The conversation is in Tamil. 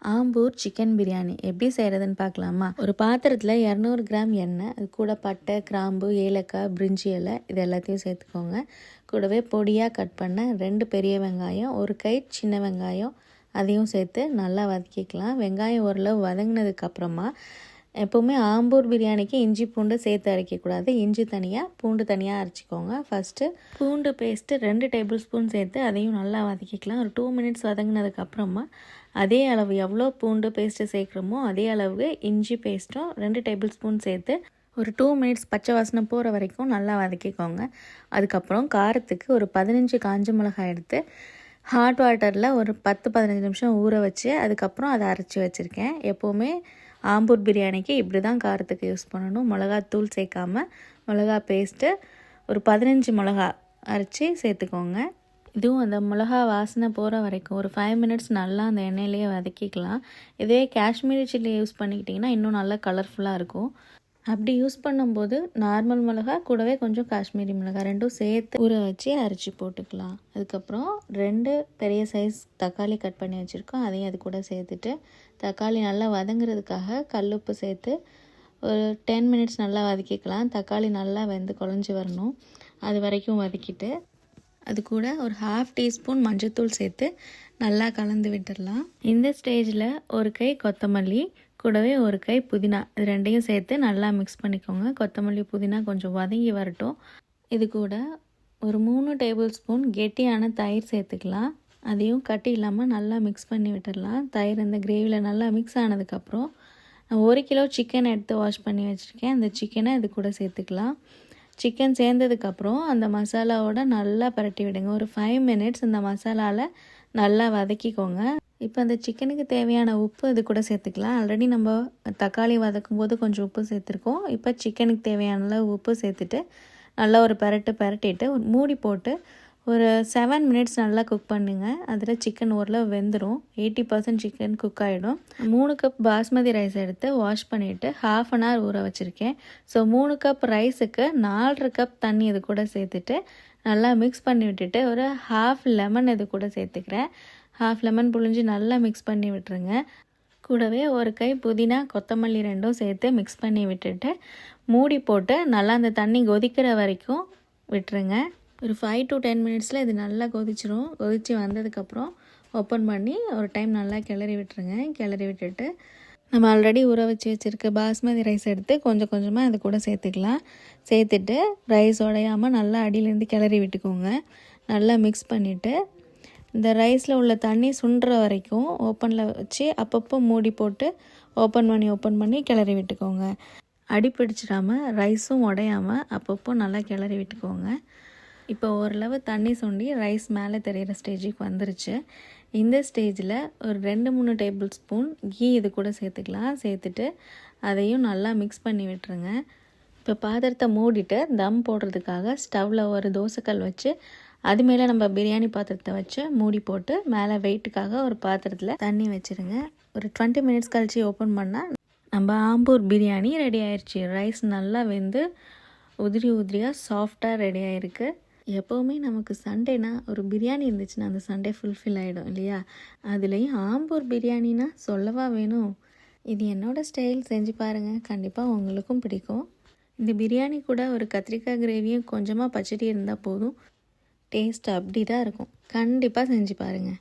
ஆம்பூர் சிக்கன் பிரியாணி எப்படி செய்கிறதுன்னு பார்க்கலாமா? ஒரு பாத்திரத்தில் 200 கிராம் எண்ணெய், அது கூட பட்டை, கிராம்பு, ஏலக்காய், பிரிஞ்சி இலை இது எல்லாத்தையும் சேர்த்துக்கோங்க. கூடவே பொடியாக கட் பண்ண 2 பெரிய வெங்காயம், ஒரு கை சின்ன வெங்காயம் அதையும் சேர்த்து நல்லா வதக்கிக்கலாம். வெங்காயம் ஓரளவு வதங்கினதுக்கப்புறமா எப்போவுமே ஆம்பூர் பிரியாணிக்கு இஞ்சி பூண்டு சேர்த்து அரைக்கக்கூடாது. இஞ்சி தனியாக, பூண்டு தனியாக அரைச்சிக்கோங்க. ஃபஸ்ட்டு பூண்டு பேஸ்ட்டு 2 டேபிள் ஸ்பூன் சேர்த்து அதையும் நல்லா வதக்கிக்கலாம். ஒரு 2 மினிட்ஸ் வதங்கினதுக்கப்புறமா அதே அளவு எவ்வளோ பூண்டு பேஸ்ட்டு சேர்க்குறோமோ அதே அளவுக்கு இஞ்சி பேஸ்ட்டும் 2 டேபிள் ஸ்பூன் சேர்த்து ஒரு 2 மினிட்ஸ் பச்சை வாசனை போகிற வரைக்கும் நல்லா வதக்கிக்கோங்க. அதுக்கப்புறம் காரத்துக்கு ஒரு 15 காஞ்ச மிளகாய் எடுத்து ஹாட் வாட்டரில் ஒரு 10-15 நிமிஷம் ஊற வச்சு அதுக்கப்புறம் அதை அரைச்சி வச்சுருக்கேன். எப்போவுமே ஆம்பூர் பிரியாணிக்கு இப்படி தான் காரத்துக்கு யூஸ் பண்ணணும். மிளகாத்தூள் சேர்க்காமல் மிளகா பேஸ்ட்டு ஒரு 15 மிளகா அரைச்சி சேர்த்துக்கோங்க. இதுவும் அந்த மிளகா வாசனை போகிற வரைக்கும் ஒரு 5 மினிட்ஸ் நல்லா அந்த எண்ணெயிலேயே வதக்கிக்கலாம். இதே காஷ்மீரி சில்லி யூஸ் பண்ணிக்கிட்டிங்கன்னா இன்னும் நல்லா கலர்ஃபுல்லாக இருக்கும். அப்படி யூஸ் பண்ணும்போது நார்மல் மிளகா கூடவே கொஞ்சம் காஷ்மீரி மிளகா ரெண்டும் சேர்த்து ஊற வச்சு அரைச்சி போட்டுக்கலாம். அதுக்கப்புறம் 2 பெரிய சைஸ் தக்காளி கட் பண்ணி வச்சுருக்கோம், அதையும் அது கூட சேர்த்துட்டு தக்காளி நல்லா வதங்குறதுக்காக கல்லுப்பு சேர்த்து ஒரு 10 மினிட்ஸ் நல்லா வதக்கிக்கலாம். தக்காளி நல்லா வெந்து குழஞ்சி வரணும், அது வரைக்கும் வதக்கிட்டு அது கூட ஒரு 1/2 டீஸ்பூன் மஞ்சள்தூள் சேர்த்து நல்லா கலந்து விட்டுடலாம். இந்த ஸ்டேஜில் ஒரு கை கொத்தமல்லி கூடவே ஒரு கை புதினா இது ரெண்டையும் சேர்த்து நல்லா மிக்ஸ் பண்ணிக்கோங்க. கொத்தமல்லி புதினா கொஞ்சம் வதங்கி வரட்டும். இது கூட ஒரு 3 டேபிள் ஸ்பூன் கெட்டியான தயிர் சேர்த்துக்கலாம். அதையும் கட்டி இல்லாமல் நல்லா மிக்ஸ் பண்ணி விட்டுடலாம். தயிர் இந்த கிரேவியில் நல்லா மிக்ஸ் ஆனதுக்கப்புறம் நான் 1 கிலோ சிக்கன் எடுத்து வாஷ் பண்ணி வச்சுருக்கேன். அந்த சிக்கனை இது கூட சேர்த்துக்கலாம். சிக்கன் சேர்ந்ததுக்கப்புறம் அந்த மசாலாவோட நல்லா பரட்டி விடுங்க. ஒரு 5 மினிட்ஸ் இந்த மசாலாவில் நல்லா வதக்கிக்கோங்க. இப்போ அந்த சிக்கனுக்கு தேவையான உப்பு இது கூட சேர்த்துக்கலாம். ஆல்ரெடி நம்ம தக்காளி வதக்கும் போது கொஞ்சம் உப்பு சேர்த்துருக்கோம். இப்போ சிக்கனுக்கு தேவையான அளவு உப்பு சேர்த்துட்டு நல்லா ஒரு பரட்டிட்டு ஒரு மூடி போட்டு ஒரு 7 மினிட்ஸ் நல்லா குக் பண்ணுங்கள். அதில் சிக்கன் ஓரளவு வெந்துடும். 80% சிக்கன் குக் ஆகிடும். 3 கப் பாஸ்மதி ரைஸ் எடுத்து வாஷ் பண்ணிவிட்டு 1/2 அன் ஹவர் ஊற வச்சுருக்கேன். ஸோ 3 கப் ரைஸுக்கு 4.5 கப் தண்ணி இது கூட சேர்த்துட்டு நல்லா மிக்ஸ் பண்ணி விட்டுட்டு ஒரு 1/2 லெமன் இது கூட சேர்த்துக்கிறேன். 1/2 லெமன் புழிஞ்சு நல்லா மிக்ஸ் பண்ணி விட்டுருங்க. கூடவே ஒரு கை புதினா கொத்தமல்லி ரெண்டும் சேர்த்து மிக்ஸ் பண்ணி விட்டுட்டு மூடி போட்டு நல்லா அந்த தண்ணி கொதிக்கிற வரைக்கும் விட்டுருங்க. ஒரு 5 to 10 மினிட்ஸில் இது நல்லா கொதிச்சிரும். கொதித்து வந்ததுக்கப்புறம் ஓப்பன் பண்ணி ஒரு டைம் நல்லா கிளறி விட்டுருங்க. கிளறி விட்டுட்டு நம்ம ஆல்ரெடி ஊற வச்சு வச்சுருக்க பாஸ்மதி ரைஸ் எடுத்து கொஞ்சம் கொஞ்சமாக அது கூட சேர்த்துக்கலாம். சேர்த்துட்டு ரைஸ் உடையாமல் நல்லா அடியிலேருந்து கிளறி விட்டுக்கோங்க. நல்லா மிக்ஸ் பண்ணிவிட்டு இந்த ரைஸில் உள்ள தண்ணி சுண்டுற வரைக்கும் ஓப்பனில் வச்சு அப்பப்போ மூடி போட்டு ஓப்பன் பண்ணி கிளறி விட்டுக்கோங்க. அடி பிடிச்சிடாமல் ரைஸும் உடையாமல் அப்பப்போ நல்லா கிளறி விட்டுக்கோங்க. இப்போ ஓரளவு தண்ணி சுண்டி ரைஸ் மேலே தெரிகிற ஸ்டேஜுக்கு வந்துருச்சு. இந்த ஸ்டேஜில் ஒரு 2-3 டேபிள் ஸ்பூன் கீ இது கூட சேர்த்துக்கலாம். சேர்த்துட்டு அதையும் நல்லா மிக்ஸ் பண்ணி விட்டுருங்க. இப்போ பாத்திரத்தை மூடிட்டு தம் போடுறதுக்காக ஸ்டவ்வில் ஒரு தோசைக்கல் வச்சு அது மேலே நம்ம பிரியாணி பாத்திரத்தை வச்சு மூடி போட்டு மேலே வெயிட்டுக்காக ஒரு பாத்திரத்தில் தண்ணி வச்சுருங்க. ஒரு 20 மினிட்ஸ் கழித்து ஓப்பன் பண்ணால் நம்ம ஆம்பூர் பிரியாணி ரெடி ஆயிடுச்சு. ரைஸ் நல்லா வெந்து உதிரியாக சாஃப்டாக ரெடி ஆகிருக்கு. எப்போவுமே நமக்கு சண்டேனா ஒரு பிரியாணி இருந்துச்சுன்னா அந்த சண்டே ஃபுல்ஃபில் ஆகிடும் இல்லையா? அதுலேயும் ஆம்பூர் பிரியாணினா சொல்லவா வேணும். இது என்னோடய ஸ்டைல், செஞ்சு பாருங்கள், கண்டிப்பாக உங்களுக்கும் பிடிக்கும். இந்த பிரியாணி கூட ஒரு கத்திரிக்காய் கிரேவியும் கொஞ்சமாக பச்சடி இருந்தால் போதும். டேஸ்ட் அப்படி தான் இருக்கும். கண்டிப்பாக செஞ்சு பாருங்கள்.